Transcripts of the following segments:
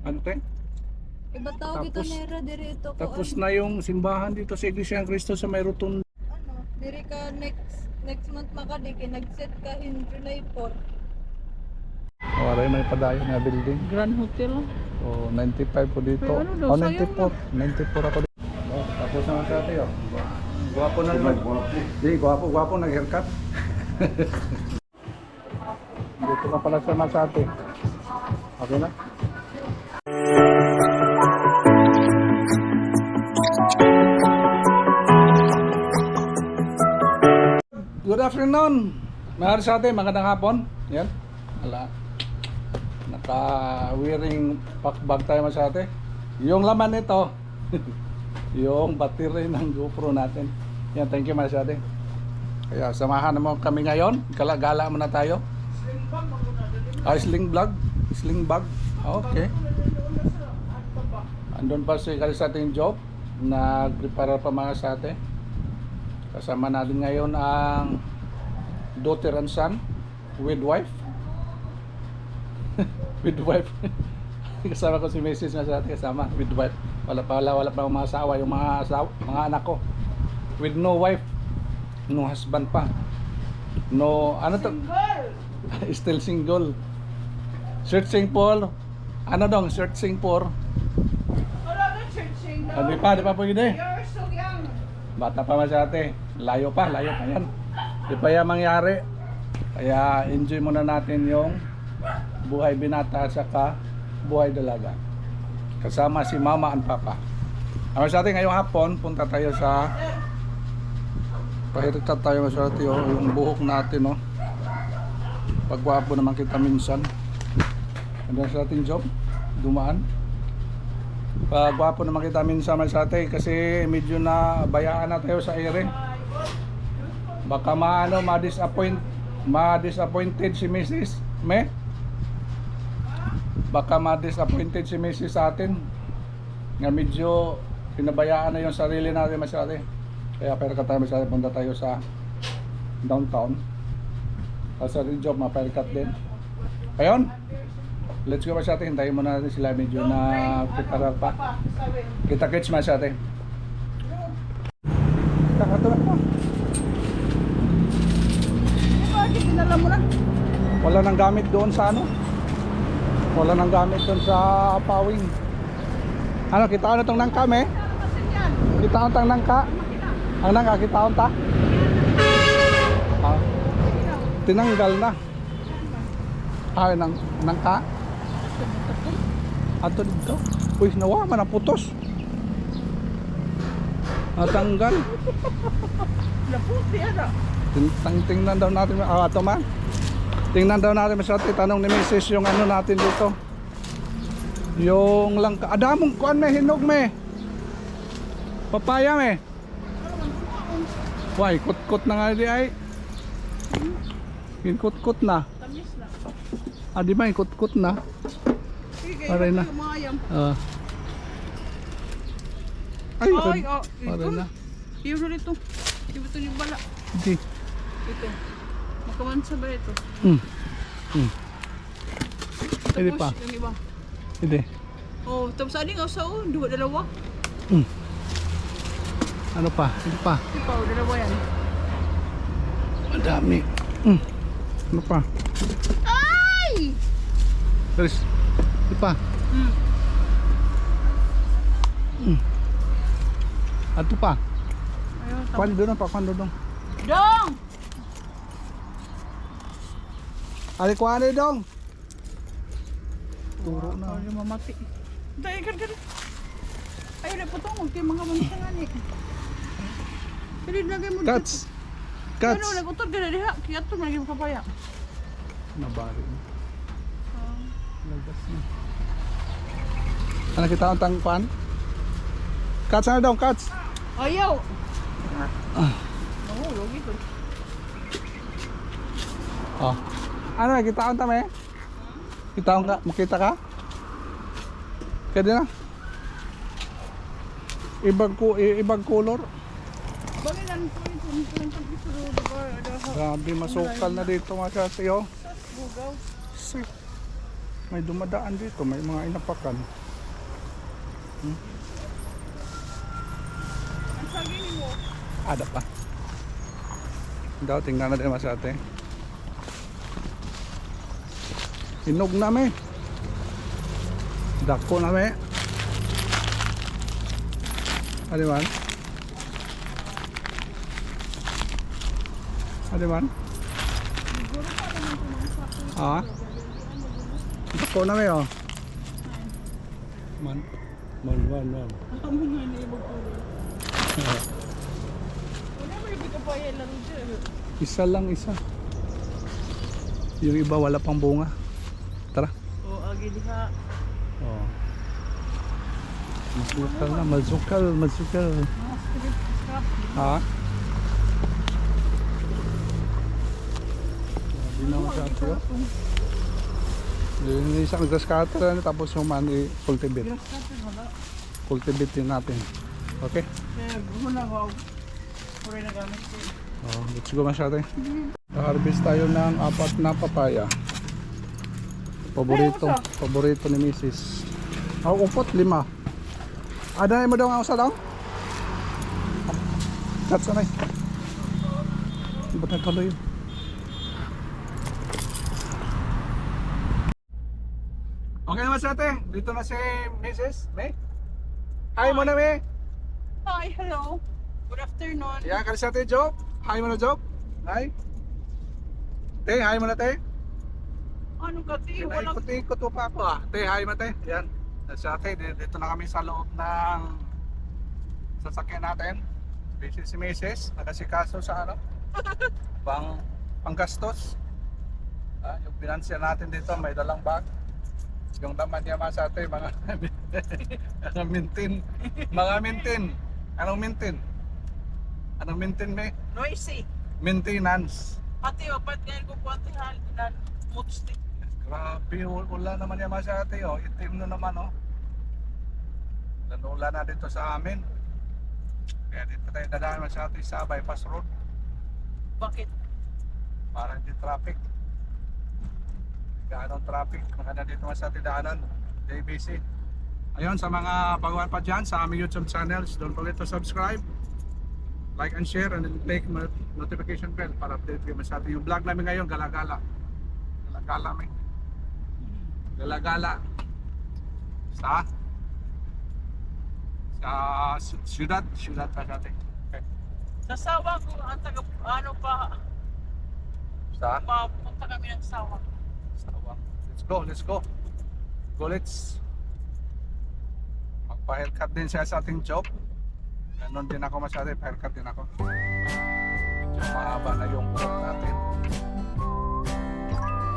Ano te? Iba tawag ito Tapos- nera diri ito ko. Tapos na yung simbahan dito sa Iglesia ng Cristo sa may rotunda. Ano, diri ka next month makadi kay nag-set ka in July 4. Waray may padayon na building. Grand Hotel. Oh, 95 po dito. Pero ano daw, Oh, sayang 94. 94 ako dito. Oh, tapos naman sa atin, oh. Gwapo na naman. Di, gwapo nag-haircut. Dito na pala sa Masate. Okay na? Good afternoon. Mga sa atin, magandang hapon. Yan. Wala. Naka-wearing packbag tayo sa atin. Yung laman nito, yung battery ng GoPro natin. Yan, thank you mga sa atin. Kaya samahan mo kami ngayon. Gala muna tayo. Sling vlog. Sling bag. Okay. Andun pa si sa ating job. Nag-prepare pa mga sa atin. Kasama natin ngayon ang daughter and son with wife. With wife. Kasama ko si Mrs. na sa atin, kasama with wife. Wala pa mga asawa, yung mga anak ko. With no wife, no husband pa. No, ano to? Still single. Searching for searching for. Wala na searching Di daw. pa pwede. You're so young. Bata pa masyate. Layo pa yan. Di pa yan mangyari. Kaya enjoy muna natin yung buhay binata at saka buhay dalaga. Kasama si mama and papa. Ang sa atin ngayong hapon, punta tayo sa pahiriktat tayo masyate yung buhok natin, no. Pagwapo naman kita minsan. Ano sa ating job? Dumaan. Pagwapo naman kita minsan masyate kasi medyo na bayaan na tayo sa ere. Baka ma-disappointed si Mrs. Me. Baka ma-disappointed si Mrs. sa atin. Nga medyo pinabayaan na yung sarili natin masyate. Kaya perkat tayo masyate, punta tayo sa downtown. Sa rin job, maperkat din. Ayun. Let's go masyate. Hintayin muna natin sila, medyo na prepare pa. Kita-kits masyate. Kakatuwa pa. Bakit dinala mo lang? Wala nang gamit doon sa ano? Wala nang gamit doon sa pawing. Ano, kita ano tong nangka me? Kita ano tong nangka? Ang nangka, kita ano ta? Ah, tinanggal na. Ah, nangka? Ato dito? Uy, nawa, manaputos. Natanggal. Naputi ano? Tingnan daw natin, ato man. Tingnan daw natin masyadong tanong ni Mrs. yung ano natin dito. Yung langka. Adamong kuan me, hinog me. Papaya me. Why, kut-kut na nga di ay. Kut-kut na. Tamis na. Di ba, kut-kut na. Sige, Aray na. Kumayam. Ay, Ay, oh, aray ito. na. Ito dito. Ito yung bala. Di. Ito. Makamansa ba ito? Hindi pa. Yung iba. Hindi. Oh, tapos ano nga sa dalawa. Ano pa? Hindi pa. Ito, dalawa yan. Ang dami. Ano pa? Ay! Chris. Hindi pa. Ato pa. Ayun, Kwan doon pa, kwan doon. Dong! Ali kwan dong. Turo na. Ay, mamati. Dahil ka. Ay, napatong. Kaya mga mansangan eh. Kaya lagay mo Cuts. Ano, Cuts. nag-utod ka na diha. Kaya ito, naging kapaya. Nabari. Lagas na. Ano kita ang tangpan? Cuts na dong, cuts. Ayaw! Oo, logi ko. Oh. Ano kita ang tame? Kita ang ka? Makita ka? Pwede na. Ibang color. Banginan ko ito. Grabe, masukal na dito mga kasi, oh. Bugaw. May dumadaan dito, may mga inapakan. Ang saging mo. Ada pa. Daw, tingnan natin mas ate. Inog na me. Dako na me. Ano man? Ano man? Siguro pa naman pumasok. Ah? Dako na me oh. Man. Man. Ang mga naibog ko rin. Wala mo ibig ka pa yan lang dyan. Isa lang isa. Yung iba wala pang bunga. Tara. O, agi diha. Oh. Mazukal. Mga street scrap. Ha? Hindi na masyado. Yung isang grass cutter tapos yung mani cultivate. Grass cutter wala. Cultivate din natin. Okay? Kaya gusto na ako. Puri na gamit ko. Oh, let's go masyado. Harvest tayo ng 4 na papaya. Paborito ni Mrs. Upot 5. Ada mo daw ang usa daw? Kat sanay. Ba't nagkaloy yun? Okay naman sa ate. Dito na si Mrs. May. Hi mo na May. Hi, hello. Good afternoon. Yan ka sa ate Job. Hi mo na Job. Hi. Te, hi mo na te. Ano kasi? Walang Ikot-ikot po pa ako ah. Te, hi mo te. Yan. Sa ate, dito na kami sa loob ng sasakyan natin. Busy si Mrs. Nakasikaso sa ano? Panggastos. Yung financier natin dito, may dalang bag. Yung laman niya mga sa ate, mga mintin. Mga mintin. Anong mintin? Anong mintin may? noisy. Maintenance. Pati o, pati ngayon ko po ate halinan. Moodstick. Grabe, wala naman yung mga sa ate, oh. Itim na naman, oh. Lanula na dito sa amin. Kaya dito tayo dadaan mga sa ate sa bypass road. Bakit? Para hindi traffic. Gaanong traffic. Maganda dito mga sa ate daanan. JBC. Ayun, sa mga baguhan pa dyan sa aming YouTube channels, don't forget to subscribe, like and share, and click notification bell para update kayo sa atin. Yung vlog namin ngayon, gala-gala. Gala-gala may. Gala-gala. Sa syudad pa sa atin. Okay. Sa sawa ko, ang taga, ano pa, Sa papunta kami ng sawa. Sawang. Let's go. Let's magpa-haircut din siya sa ating job. Ganon din ako masyado, pa-haircut din ako. Medyo mahaba na yung buhok natin.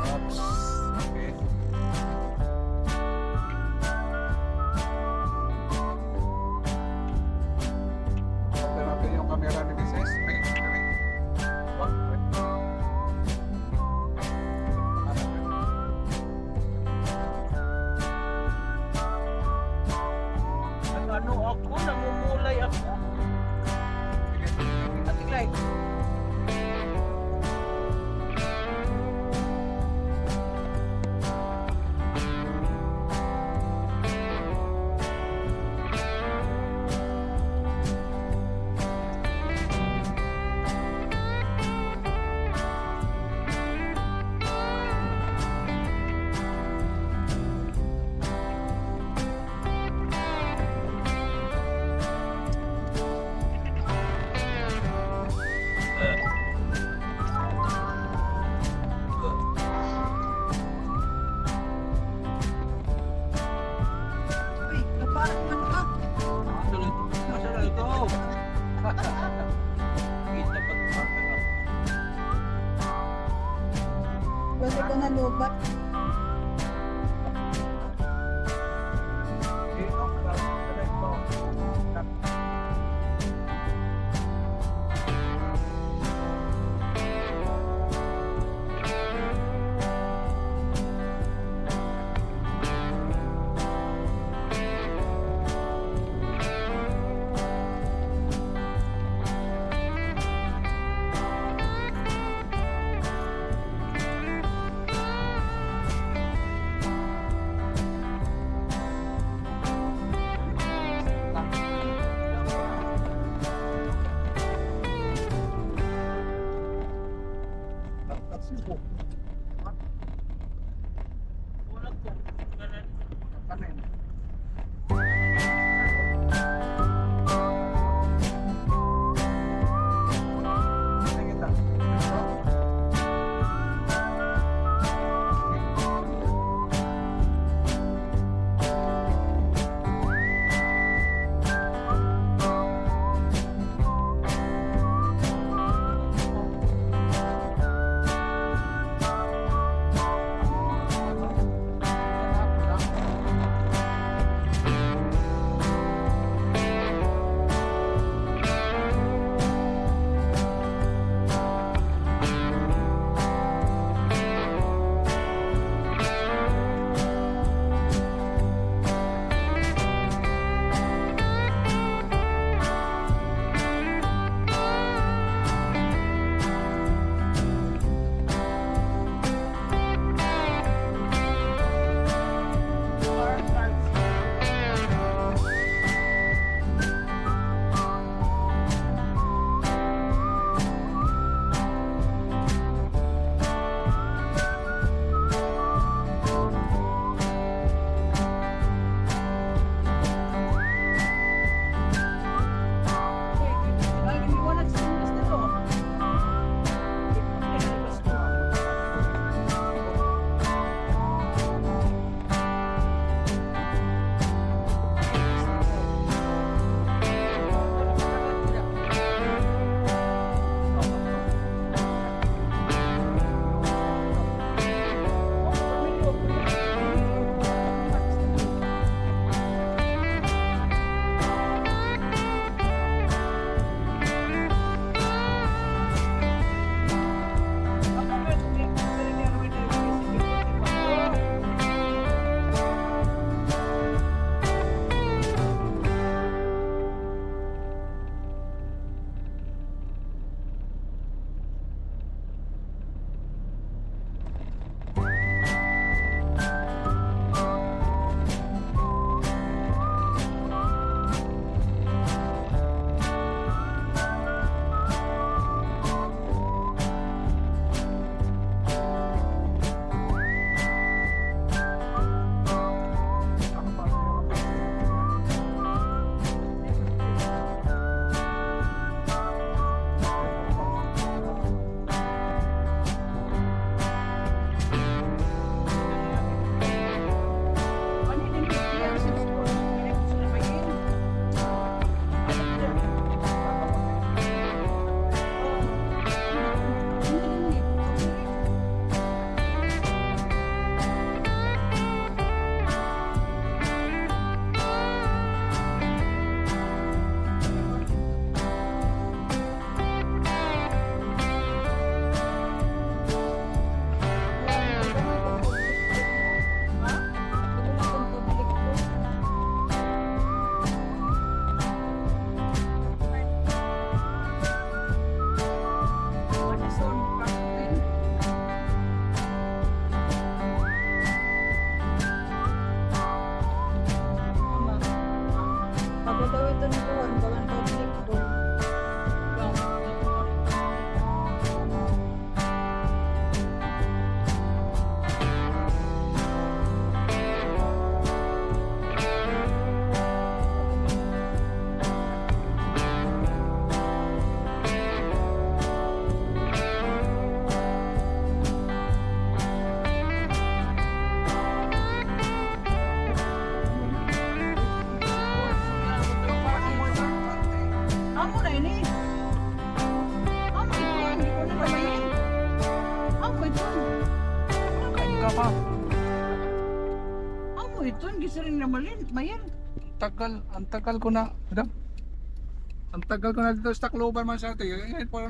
Oops. Okay. Okay natin yung camera ni Mrs. May, wait. Ano ako, namumulay ako. Ating light. Uy, naparang man ka. Masyado ito. Kita pa ito. Pwede ka na lubat. Dito, hindi sa rin namalin. Mayan. Ang tagal ko na, madam. Ang tagal ko na dito sa Tacloban man sa atin. Ngayon po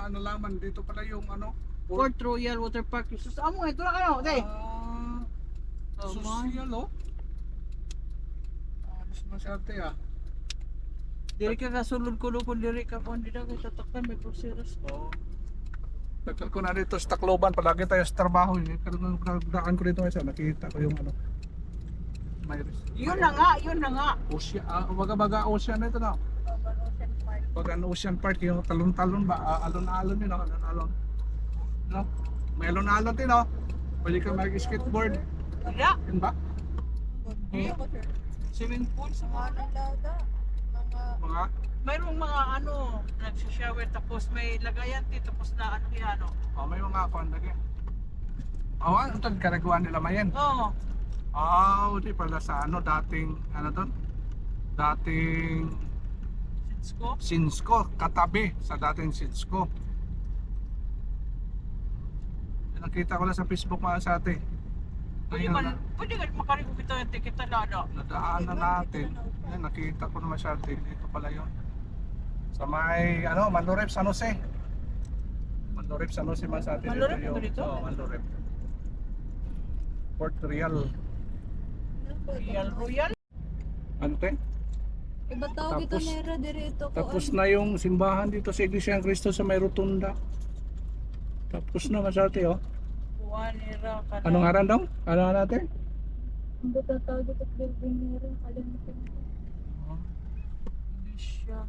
nalaman dito pala yung ano. Port Royal Water Park. Sus, amo, ito na kayo. Okay. Social oh. Alis man sa atin ah. Diri ka kasulod ko kung diri ka kung di na ko tatakpan may proseros. Oo. Tagal ko na dito sa Tacloban. Palagi tayo sa trabaho. Pero nung daan ko dito ngayon, nakita ko yung ano. Yun na nga. Ocean, baga ocean na ito na. Baga ocean park, yung talon-talon ba, alon-alon yun, alon-alon. No? May alon-alon din, no? Pwede ka mag-skateboard. Wala. Yun ba? Hindi ako sir. Swimming pool sa Mga mga. nagdada. Mga, Mayroong mga ano, nagsishower tapos may lagayan tapos na ano yan ano. may mga kuhan lagi. Ano ito, karagawa nila mayan. Oo. Di pala sa ano, dating, ano doon? Dating Sinsko. Sinsko, katabi sa dating Sinsko. Nakita ko lang sa Facebook mga sa atin. Pwede ka makarigong ito yung ticket na lalo. Nadaanan natin. Ayan, nakita ko naman siya. Dito pala yun. Sa may, ano, Mandurep, San Jose. Mandurep, San Jose man sa atin. Mandurep Ito yung- ba dito? Oo, Mandurep. Port Real. Royal. Ano te? Iba tawag ito Tapos- nera dirito ko. Tapos na yung simbahan dito sa Iglesia ng Cristo sa may rotunda. Tapos na masati oh. Juanera ka na. Anong aran daw? Ano natin? Ang ba tawag ito building nera? Kalimutan ko. Hindi siya.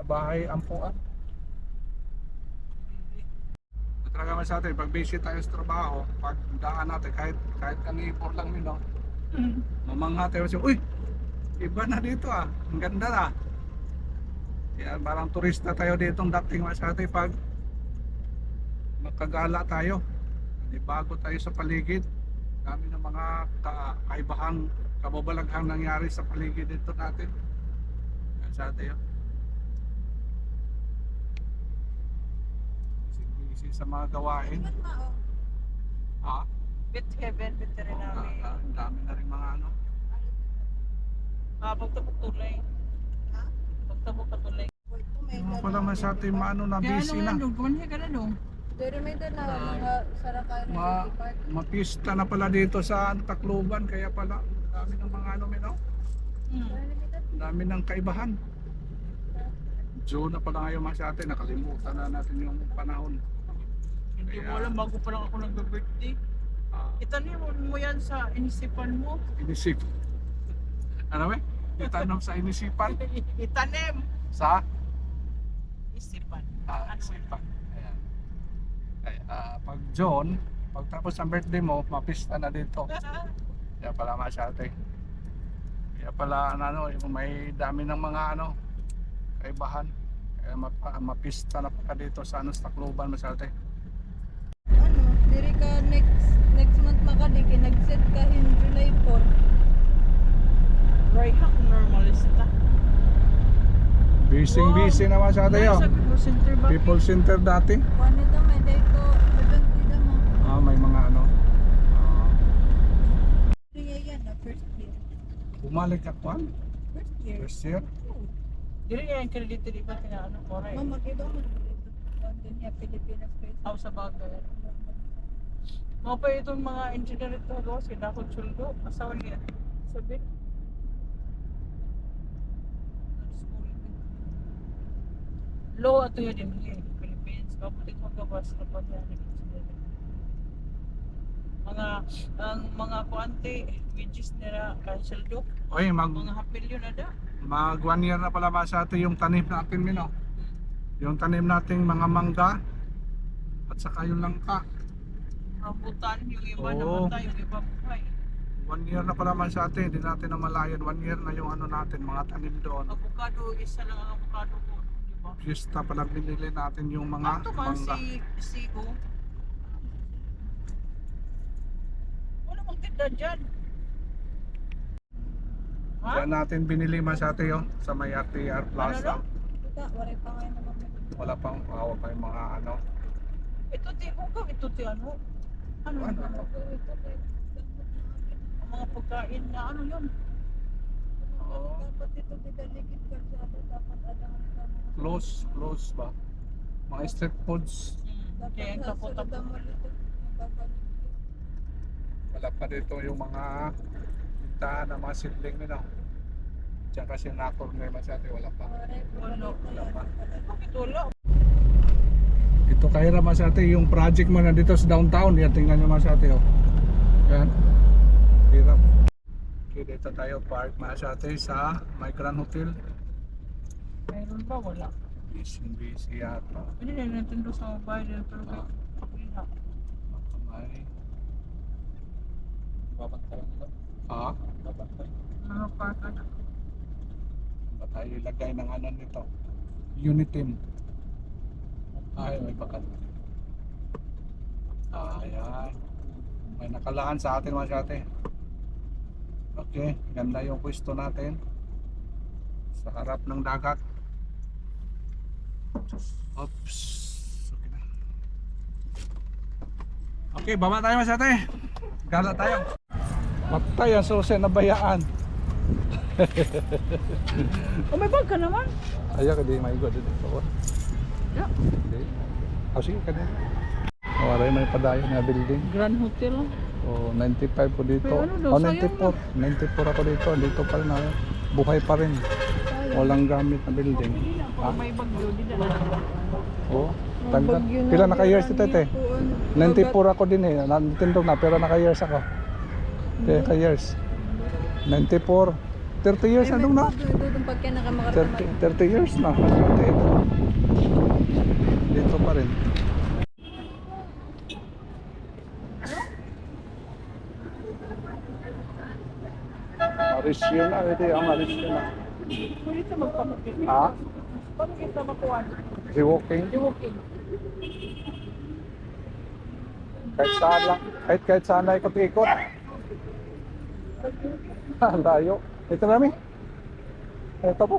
Bahay ampuan. Talaga man sa atin, pag busy tayo sa trabaho, pag daan natin, kahit kanipor lang yun, no? Mamangha tayo siya, uy! Iba na dito ah, ang ganda na. Kaya parang turista tayo ditong dating man sa atin pag makagala tayo. Di bago tayo sa paligid. Dami ng mga kaibahang, kababalaghang nangyari sa paligid dito natin. Yan sa atin yun. Busy sa mga gawain. Iban mao. Ha? Bit Heaven, veterinary. Ang dami na rin mga ano. Pagtabok tulay. Ha? Pagtabok katulay. Wait, ito may Mga pala man sa atin maano na busy na. Kumanhi ka na dong. Dere may dala mga sarakayan ng Ma city park. mapista na pala dito sa Tacloban kaya pala ang dami ng mga ano no? Ang dami ng kaibahan. June na pala ngayon mga sa atin, nakalimutan na natin yung panahon. Hindi mo Kaya- alam, bago pa lang ako nag-birthday. Itanim mo yan sa inisipan mo. Inisip. Ano ba? Itanong sa inisipan. Itanim! Sa Isipan. isipan. Ayan. Kaya pag June, pagtapos ng birthday mo, mapista na dito. Kaya pala mga sa atin. Kaya pala ano, yung may dami ng mga ano, kaibahan. Kaya mapista na pala dito sa ano, sa Tacloban mga sa atin. Ano, diri ka next month makadiki nag-set ka in July 4. Right hack normalista. Busy naman sa atin yun. Sa People Center ba? People Center dati. Kuan ito may dito, maganda mo. May mga ano. Kaya yan na first year. Bumalik ka kwan? First year. First year? Dili nga yung credit di ba tinaano ko rin? Mama, iba mo dito. London niya, Pilipinas Space. Ako sa bagay. Mga pa itong mga engineer ito, kasi dakot suldo. Asawa niya. Sabi. Law ato yun din Philippines. Kapulit magawas na pa niya. Ang mga kuante, wages nila canceldo. Oy, Mga hapilyo na da. mag 1 year na pala ba sa atin yung tanim natin Mino. Yung tanim nating mga mangga at saka yung langka. Rambutan, yung iba Oo. namatay, yung iba buhay. 1 year na pala man sa atin, hindi natin namalayan. 1 year na yung ano natin, mga tanim doon. Avocado, isa lang ang avocado ko. Di ba? Fiesta pala binili natin yung mga Ito man mangga. si O. Wala mong tinda dyan. Ha? Diyan natin binili man sa atin yung sa may RTR Plaza. Ito, wala pa ngayon naman. Wala pang awa pa yung mga ano. Ito ti Ugaw, ito ti ano? Ano? Ano? Ito, pagkain na ano yun. Oo. Dapat ito tigaligid kalsada, dapat alam ka mga Close ba? Mga street foods. Kaya dapat ang sa tapo-tapo. sulod mo dito nagbabaligid. Wala pa dito yung mga tindahan ng mga sidling nila. Diyan kasi nakor na masyado, wala pa. Ano? Wala pa. Bakit wala? Ito kahira masyado yung project mo na dito sa downtown. Yan, tingnan nyo masyado. Oh. Yan. Hirap. Okay, dito tayo park masyado sa My Grand Hotel. Mayroon ba? Wala. Busy yata. Hindi na natin doon sa mobile. Pero hindi na. May... Babantay nila. Ah? Babantay. Mga parka na. Ba tayo ilagay ng ano nito? Unitim. Ay, may bakat. Ayan. May nakalaan sa atin mga kate. Okay, ganda yung pwesto natin. Sa harap ng dagat. Oops. Okay na. Okay, baba tayo mga kate. Gala tayo. Matay ang susi na bayaan. Oh, may bag ka naman. Ayaw ka di maigo dito. Yeah. Okay. Oh, sige ka din. Waray may padayon na building. Grand Hotel. Oh, 95 po dito. Pero ano daw, Oh, sayang 94. 94 ako dito. Dito pa rin ako. Buhay pa rin. Walang gamit na building. Oh, may bagyo. Di na. Oh, tanda. Pila naka-years ito ite? 94 ako din eh. Nanditindog na pero naka-years ako. Naka-years. 94. 30 years na dong na. Doon pagka nakamakaraman. 30 years na. Dito pa rin. Marisyo na. Ito yung marisyo na. Pwede sa magpapakit. Ha? Paano kita makuha? Rewalking. Di walking. Kahit saan lang. Kahit saan na ikot-ikot. Layo. Ito namin. Ito po.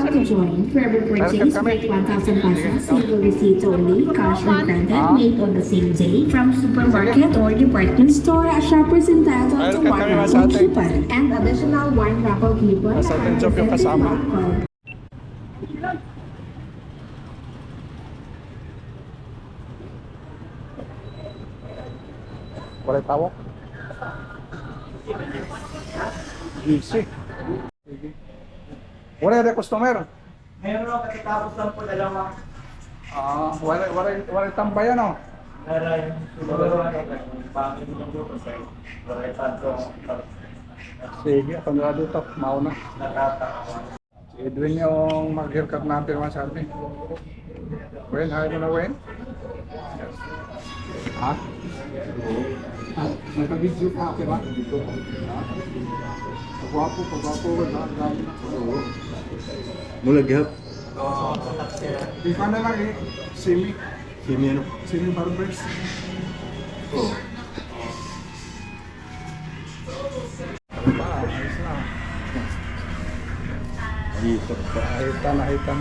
To join, for every purchase worth 1,000 pesos, you will receive only cash or credit made on the same day from supermarket or department store. Shoppers entitled to Welcome one kami, raffle Masate. coupon and additional one raffle coupon. Masate are job yung presented kasama. by call. Wala tawag. Easy. Sige. Wala yung customer. Meron ako katapos lang po dalawa. Wala tambayan oh. Meron yung siguro pangin lang po kasi wala yung tanto Sige, ako nila dito. Mauna. natatawa. Si Edwin yung mag-haircut natin mga sabi. Wen, hi mo na Wen? Ha? Nagka-video ka, okay ba? Dito. Ha? Pagwapo. Mula gihap. Di pa na lang eh. Simi. Kimi ano? Simi Barbers. Oh. Ano ba? Ayos na. Dito. Ahitan. Ahitan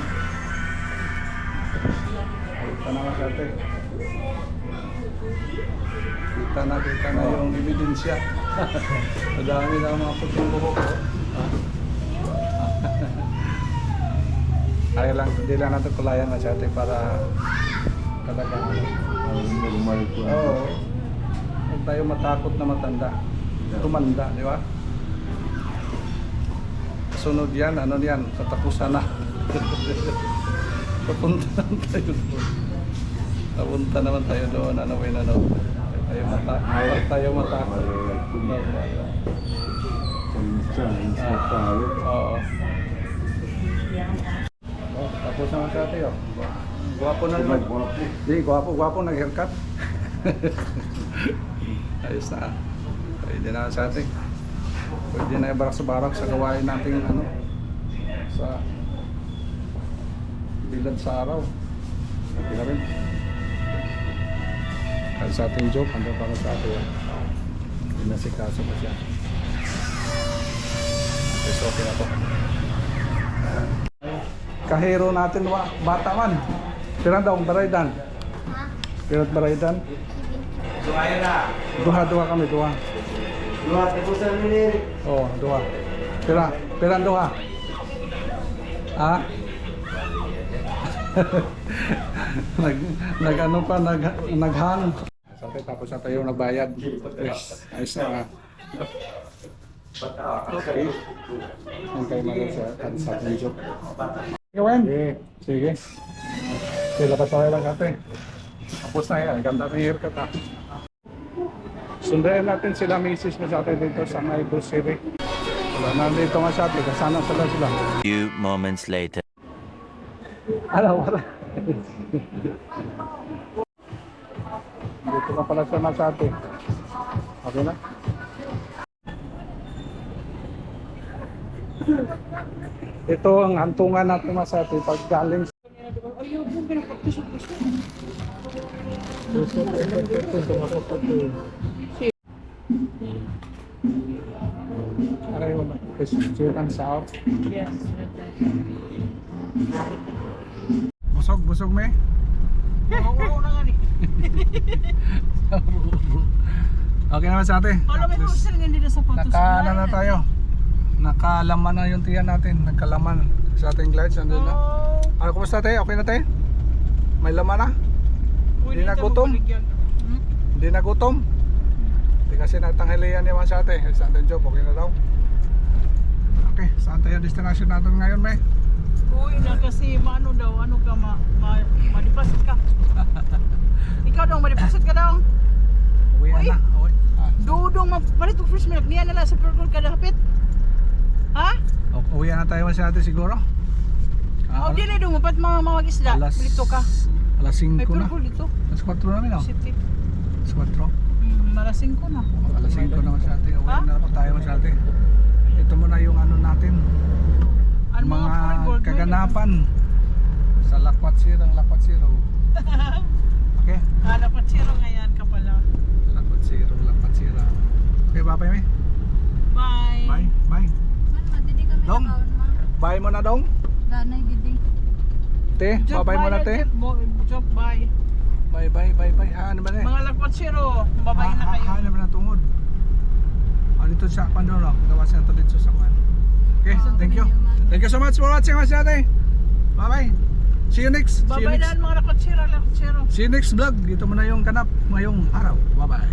na masyate. Kita na yung ebidensya. Madami na mga puting buhok. Ay lang, hindi lang natin kulayan masyate para talaga. Normal po. Oo. Huwag tayo matakot na matanda. Tumanda, di ba? Sunod yan, ano yan, katapusan na. Papunta naman tayo doon. Papunta naman tayo doon, ano. Tayo matakot. Oo. Oh, tapos naman sa atin, oh. Gwapo na naman. Di, gwapo nag-haircut. Ayos na. Pwede na sa atin. Pwede na ibarak sa gawain natin ano sa bilad sa araw. Okay na rin. Kahit sa ating job, hanggang para sa atin. Hindi na si kaso pa siya. Okay, so okay na po. kahero natin bata man. Pira daw ang baraydan. Pira baraydan. Duha kami, duha. Luhat, nagusan mo ni Eric. Oh, duha. Pira duha. Ah? Nag-ano pa, naghang. Sabi, tapos na tayo nagbayad. Yes, ayos na. Okay. Ang kayo mga sa ating joke. Gawin? Sige. Sige, labas tayo lang ate. Tapos na yan. Ganda ng haircut ha. Sundayan natin sila misis na sa atin dito sa Naibu City. Wala na dito nga sa atin. Kasana sila. Few moments later. Wala. Dito na pala sa Masate. Okay na? Ito ang hantungan natin Masate pag galing sa... Aray mo ba? Sweet and sour? Yes. Busog me? Oo na nga ni. Okay naman sa atin. Alam mo yung sila hindi na sapatos. Na tayo. Nakalaman na yung tiyan natin. Nagkalaman sa ating glides. Andun na. Ano, kumusta tayo? Okay na tayo? May laman na? Hindi na gutom? Hindi na gutom? Hindi kasi nagtanghalian naman sa atin. Sa ating job, okay na daw. Okay, saan tayo destination natin ngayon, May? Uy na kasi ano daw, ano ka madipasit ka. Ikaw daw, madipasit ka daw. Uwi Uy. na. Uwi. Dudong mapalit ko first milk niya nila sa pergol kada hapit. Ha? Uwi na tayo sa atin siguro. O di na dong mapat mga mag-isda. Alas- Bilito ka. Alas 5 May na. pergol dito. Alas 4 namin, no? City. Alas 4. Alas 5 na. Alas 5 na sa atin. Uwi Ha? na pa tayo sa atin. Ito muna yung ano natin. Ano Mga pergol? kaganapan sa Lakwat Zero. Okay? Ano pa zero ngayon ka pala. Lakwat Zero. Okay, bye May. Bye. Bye. Man, didi kami Dong. nakaon ma. Bye mo na dong. Danay didi. Te, bye mo na te. Joke bye. Bye. Ano ba na? Mga lagpot zero, babay na kayo. Ano ba na tungod? Dito sa Pandoro. Gawas na ito dito sa Kwan. Okay, thank you. Thank you so much for watching mga ate. Bye. See you next. Babay na mga lagpot zero. See you next vlog. Dito muna yung kanap ngayong araw. Bye.